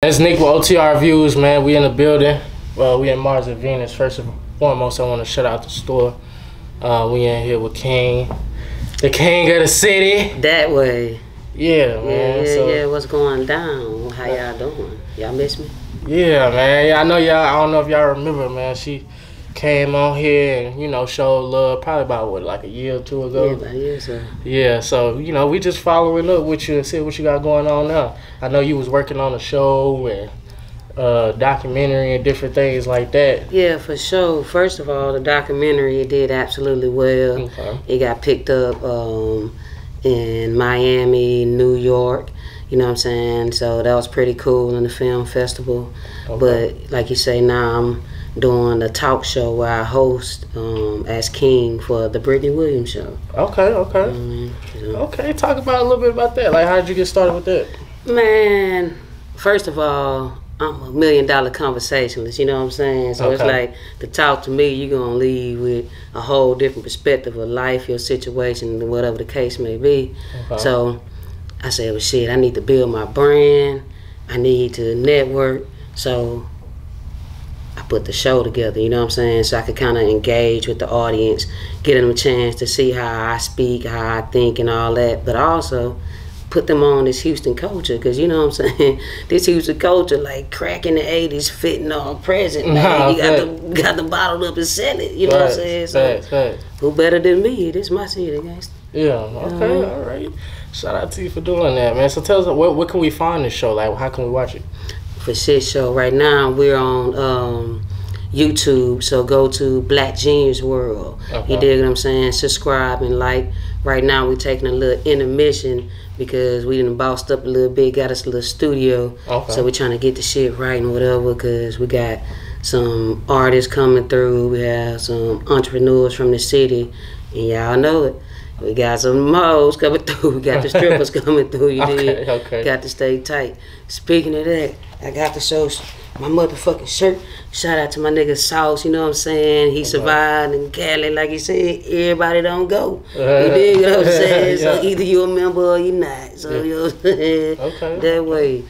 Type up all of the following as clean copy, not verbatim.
It's Nick with OTR Views, man. We in the building. We in Mars and Venus. First and foremost, I want to shout out the store. We in here with King, the king of the city. That way. Yeah, man. Yeah. What's going down? How y'all doing? Y'all miss me? Yeah, man. Yeah, I know y'all. I don't know if y'all remember, man. She came on here and showed love probably about like a year or two ago. Yeah, about a year, sir. Yeah, so we just following up with you and see what you got going on now. I know you was working on a show and documentary and different things like that. Yeah, for sure. First of all, the documentary, it did absolutely well. Okay. It got picked up in Miami, New York. You know what I'm saying? So that was pretty cool in the film festival. Okay. But like you say, now I'm doing a talk show where I host as King for the Brentney Williams show. Okay. Okay, talk about a little bit about that. Like, how did you get started with that? Man, first of all, I'm a $1 million conversationalist, you know what I'm saying? So It's like, to talk to me, you're going to leave with a whole different perspective of life, your situation, whatever the case may be. Okay. So I said, well, shit, I need to build my brand. I need to network. So I put the show together, you know what I'm saying? So I could kind of engage with the audience, get them a chance to see how I speak, how I think and all that. But also put them on this Houston culture, because you know what I'm saying, this Houston culture, like crack in the 80s, fitting on present. Man. You got the bottled up and sell it, you know what I'm saying? So who better than me? This is my city, guys. Yeah, okay, all right. Shout out to you for doing that, man. So tell us, what can we find this show? Like, how can we watch it? For shit show, right now we're on YouTube, so go to Black Genius World. Okay. You dig what I'm saying? Subscribe and like. Right now we're taking a little intermission because we done bossed up a little bit, got us a little studio. Okay. So we're trying to get the shit right and whatever, because we got some artists coming through, we have some entrepreneurs from the city, and y'all know it. We got some hoes coming through, we got the strippers coming through, you dig? Okay. Got to stay tight. Speaking of that, I got to show my motherfucking shirt. Shout out to my nigga Sauce, you know what I'm saying? He survived in Cali, like he said, everybody don't go. You dig what I'm saying? So either you're a member or you're not. So you know what I'm saying? Okay. That way.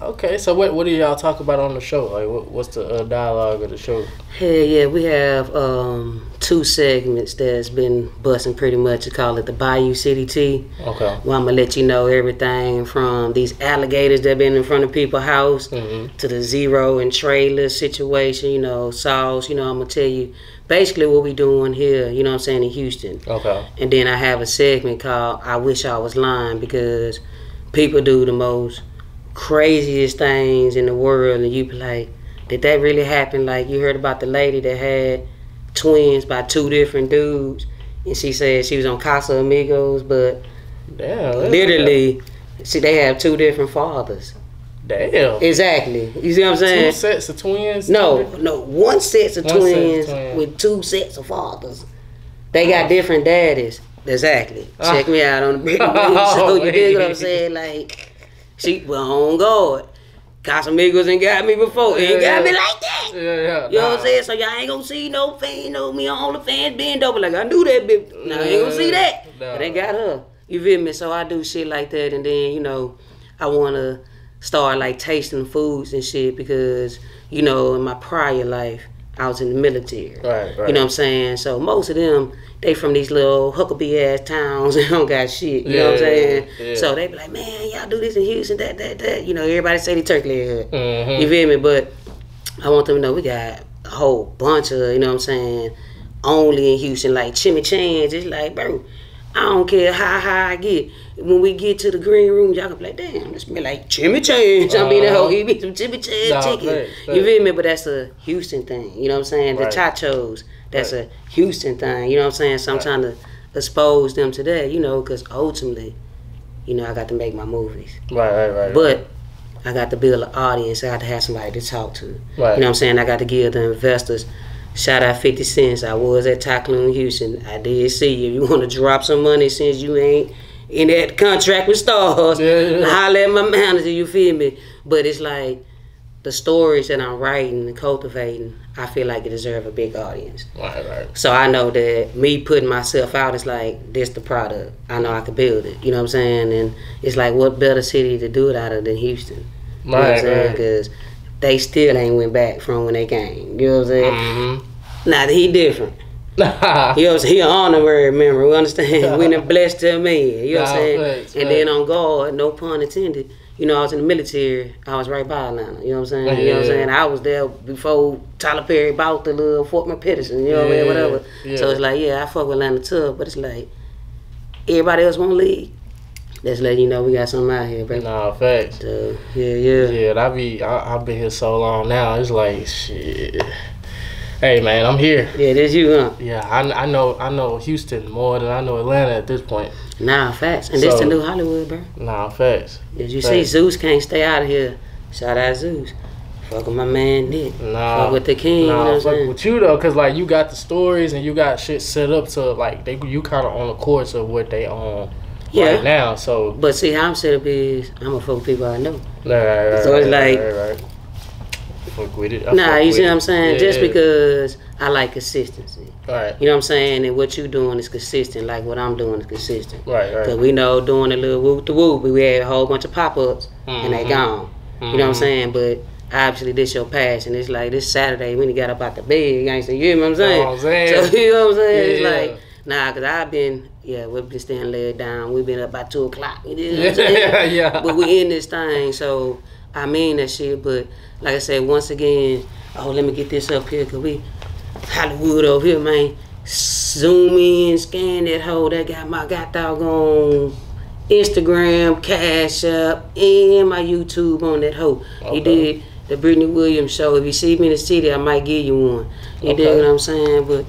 Okay, so what do y'all talk about on the show? Like, what's the dialogue of the show? Hell yeah, we have 2 segments that's been busting pretty much. We call it the Bayou City Tea. Okay. Well, I'm gonna let you know everything from these alligators that been in front of people's house to the zero and trailer situation, Sauce, I'm gonna tell you basically what we doing here, you know what I'm saying, in Houston. Okay. And then I have a segment called I Wish I Was Lying, because people do the most craziest things in the world, and you be like, did that really happen? Like, you heard about the lady that had twins by 2 different dudes, and she said she was on Casa Amigos, but literally, see, they have 2 different fathers. Damn. Exactly. You see what I'm saying? 2 sets of twins? No, 1 set of twins with 2 sets of fathers. They got different daddies. Exactly. Check me out on the Brentney show. You dig what I'm saying? Like, she well on guard. Casamigos ain't got me before. Ain't got me like that. Yeah. You know what I'm saying? So y'all ain't gonna see no fan, me on OnlyFans being dope. Like, I knew that bitch. Now I ain't gonna see that. But they got her. You feel me? So I do shit like that, and then, I wanna start like tasting foods and shit, because, in my prior life, I was in the military. Right. You know what I'm saying? So most of them, they from these little Huckabee ass towns and don't got shit. You know what I'm saying? Yeah. So they be like, man, y'all do this in Houston, that. Everybody say the turkey leg hood. You feel me? But I want them to know we got a whole bunch of, you know what I'm saying, only in Houston, like chimichangas. It's like, bro, I don't care how high I get. When we get to the green room, y'all can be like, damn, this smell like chimichangas. I mean, that whole, you be some chimichanga chicken. You feel me? But that's a Houston thing. You know what I'm saying? The chachos, that's a Houston thing. You know what I'm saying? So I'm trying to expose them to that, because ultimately, I got to make my movies. Right. But I got to build an audience. I got to have somebody to talk to. Right. You know what I'm saying? I got to give the investors. Shout out 50 cents. I was at Tycloon, Houston. I did see you. You want to drop some money since you ain't in that contract with Stars. Holler at my manager, you feel me? But it's like the stories that I'm writing and cultivating, I feel like it deserve a big audience. Right. So I know that me putting myself out is like, this the product. I know I can build it. You know what I'm saying? And it's like, what better city to do it out of than Houston? You know what I'm saying? Because they still ain't went back from when they came. You know what I'm saying? Mm-hmm. Now he different. You know what I'm saying? He an honorary member. We understand? We done blessed to me. You know what I'm saying? And then on guard, no pun intended. You know, I was in the military. I was right by Atlanta. You know what I'm saying? You know what I'm saying? I was there before Tyler Perry bought the little Fort McPherson. You know what I mean? Whatever. Yeah. So it's like, I fuck with Atlanta tough, but it's like everybody else won't leave. Let's let you know we got something out here, baby. Nah, facts. So, Yeah, I've been here so long now. It's like shit. Hey man, I'm here. Yeah, that's you, huh? Yeah, I know Houston more than I know Atlanta at this point. Nah, facts. And this the new Hollywood, bro. Nah, facts. Did you see Zeus can't stay out of here? Shout out Zeus. Fuck with my man Nick. Nah. Fuck with the king. Nah, you know fuck with you though, cause like you got the stories and you got shit set up to like you kind of on the course of what they on right now. So, but see how I'm set up is I'm gonna fuck with people I know. Right. So it's like. Right. Fuck with it. You see what I'm saying? Just because I like consistency. Right. You know what I'm saying? And what you doing is consistent, like what I'm doing is consistent. Right. Because we know doing a little whoop to whoop, we had a whole bunch of pop-ups and they gone. You know what I'm saying? But obviously this your passion. It's like this Saturday when you got up out the bed, you ain't say, you know what I'm saying? So you know what I'm saying? It's like, nah, because I've been, we've been staying laid down. We've been up by 2 o'clock. You know what I'm saying? But we in this thing, so I mean that shit, but like I said, once again, let me get this up here, because we Hollywood over here, man. Zoom in, scan that hoe. That got my doggone Instagram, Cash App, and my YouTube on that hoe. Okay. He did the Brentney Williams show. If you see me in the city, I might give you one. You dig what I'm saying? But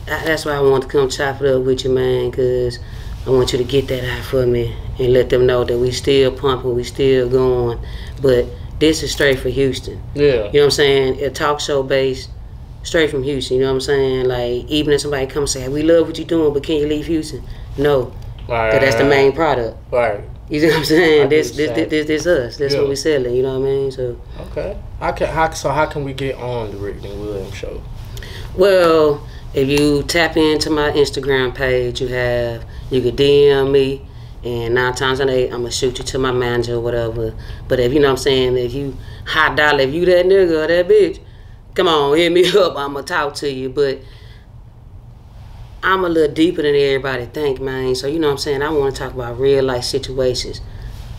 that's why I want to come chop it up with you, man, because I want you to get that out for me and let them know that we still pumping, we still going. But this is straight for Houston. Yeah. You know what I'm saying? A talk show based, straight from Houston. You know what I'm saying? Like, even if somebody comes and say, we love what you're doing, but can you leave Houston? No. Because that's the main product. Right. You see what I'm saying? This us. That's what we selling. You know what I mean? So. Okay. How can we get on the Brentney Williams show? Well, if you tap into my Instagram page, you could DM me. And 9 times out of 8, I'm going to shoot you to my manager or whatever. But if you know what I'm saying, if you hot dollar, if you that nigga or that bitch, come on, hit me up. I'm going to talk to you. But I'm a little deeper than everybody think, man. So you know what I'm saying? I want to talk about real life situations.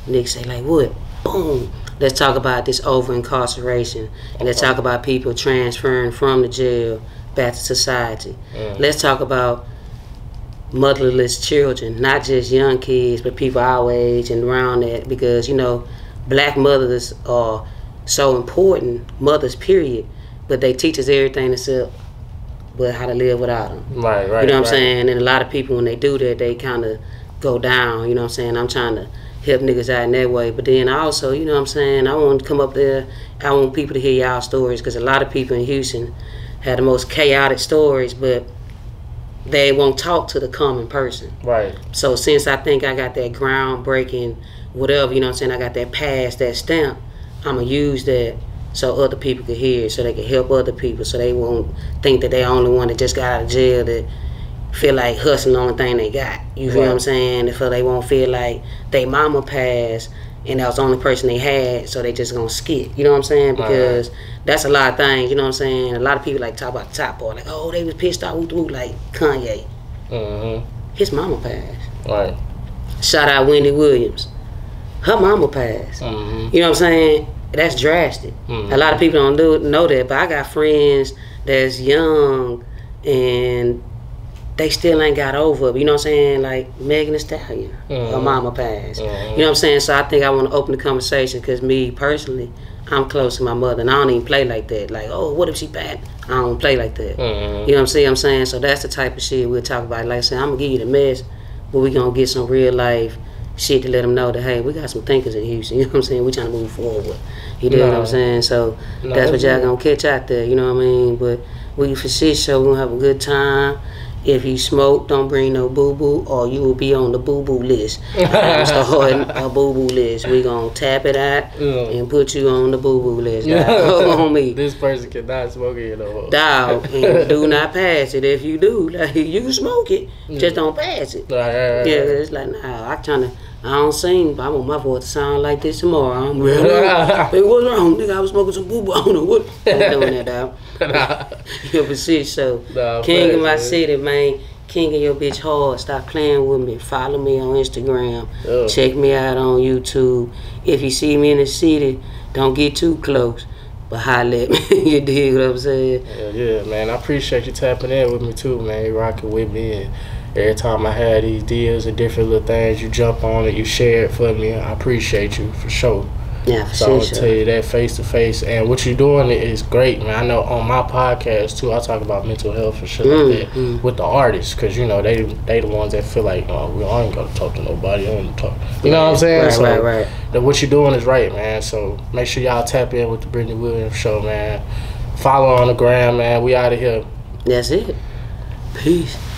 Niggas say like, what? Boom. Let's talk about this over incarceration. Okay. Let's talk about people transferring from the jail back to society. Let's talk about motherless children, not just young kids, but people our age and around that, because you know, black mothers are so important, mothers period, but they teach us everything except but how to live without them. Right. You know what I'm saying? And a lot of people, when they do that, they kind of go down. You know what I'm saying? I'm trying to help niggas out in that way, but then also, you know what I'm saying, I want to come up there, I want people to hear y'all stories, because a lot of people in Houston have the most chaotic stories, but they won't talk to the common person. Right. So since I think I got that groundbreaking whatever, you know what I'm saying, I got that pass, that stamp, I'm going to use that so other people can hear it, so they can help other people, so they won't think that they're the only one that just got out of jail, that feel like hustling the only thing they got. You feel what I'm saying? They won't feel like they mama passed and that was the only person they had, so they just gonna skip. You know what I'm saying? Because that's a lot of things, you know what I'm saying? A lot of people like talk about the top boy, like, oh, they was pissed off, like Kanye. His mama passed. Right. Shout out Wendy Williams. Her mama passed. You know what I'm saying? That's drastic. A lot of people don't know that, but I got friends that's young and they still ain't got over it. You know what I'm saying? Like Megan Thee Stallion, her mama passed. You know what I'm saying? So I think I want to open the conversation, because me personally, I'm close to my mother and I don't even play like that. Like, oh, what if she bad? I don't play like that. You know what I'm saying? So that's the type of shit we'll talk about. Like I said, I'm going to give you the mess, but we going to get some real life shit to let them know that, hey, we got some thinkers in Houston. You know what I'm saying? We trying to move forward. You know what I'm saying? So that's what y'all going to catch out there. You know what I mean? But we for shit show, we going to have a good time. If you smoke, don't bring no boo-boo, or you will be on the boo-boo list. Starting a boo-boo list. We gonna tap it out and put you on the boo-boo list. On me. This person cannot smoke it no more. Dog, and do not pass it. If you do, like, you can smoke it, just don't pass it. Right. Yeah, it's like, nah, I'm trying to I don't sing, but I want my voice to sound like this tomorrow. I'm real. Hey, what's wrong, nigga? I was smoking some boo-boo. I don't know what. I'm doing that, dog. You ever see? So, King of my city, man. King of your bitch hard. Stop playing with me. Follow me on Instagram. Check me out on YouTube. If you see me in the city, don't get too close. But holla at me. You dig what I'm saying? Yeah, man. I appreciate you tapping in with me too, man. You rocking with me. And every time I had these deals and different little things, you jump on it, you share it for me. I appreciate you for sure. Yeah, for so sure. I'm gonna tell you that face to face, and what you're doing is great, man. I know on my podcast too, I talk about mental health and shit like that with the artists, cause you know they the ones that feel like, oh, well, I ain't gotta talk to nobody. I don't talk. You know what I'm saying? Right. That what you're doing is right, man. So make sure y'all tap in with the Brentney Williams show, man. Follow on the gram, man. We out of here. That's it. Peace.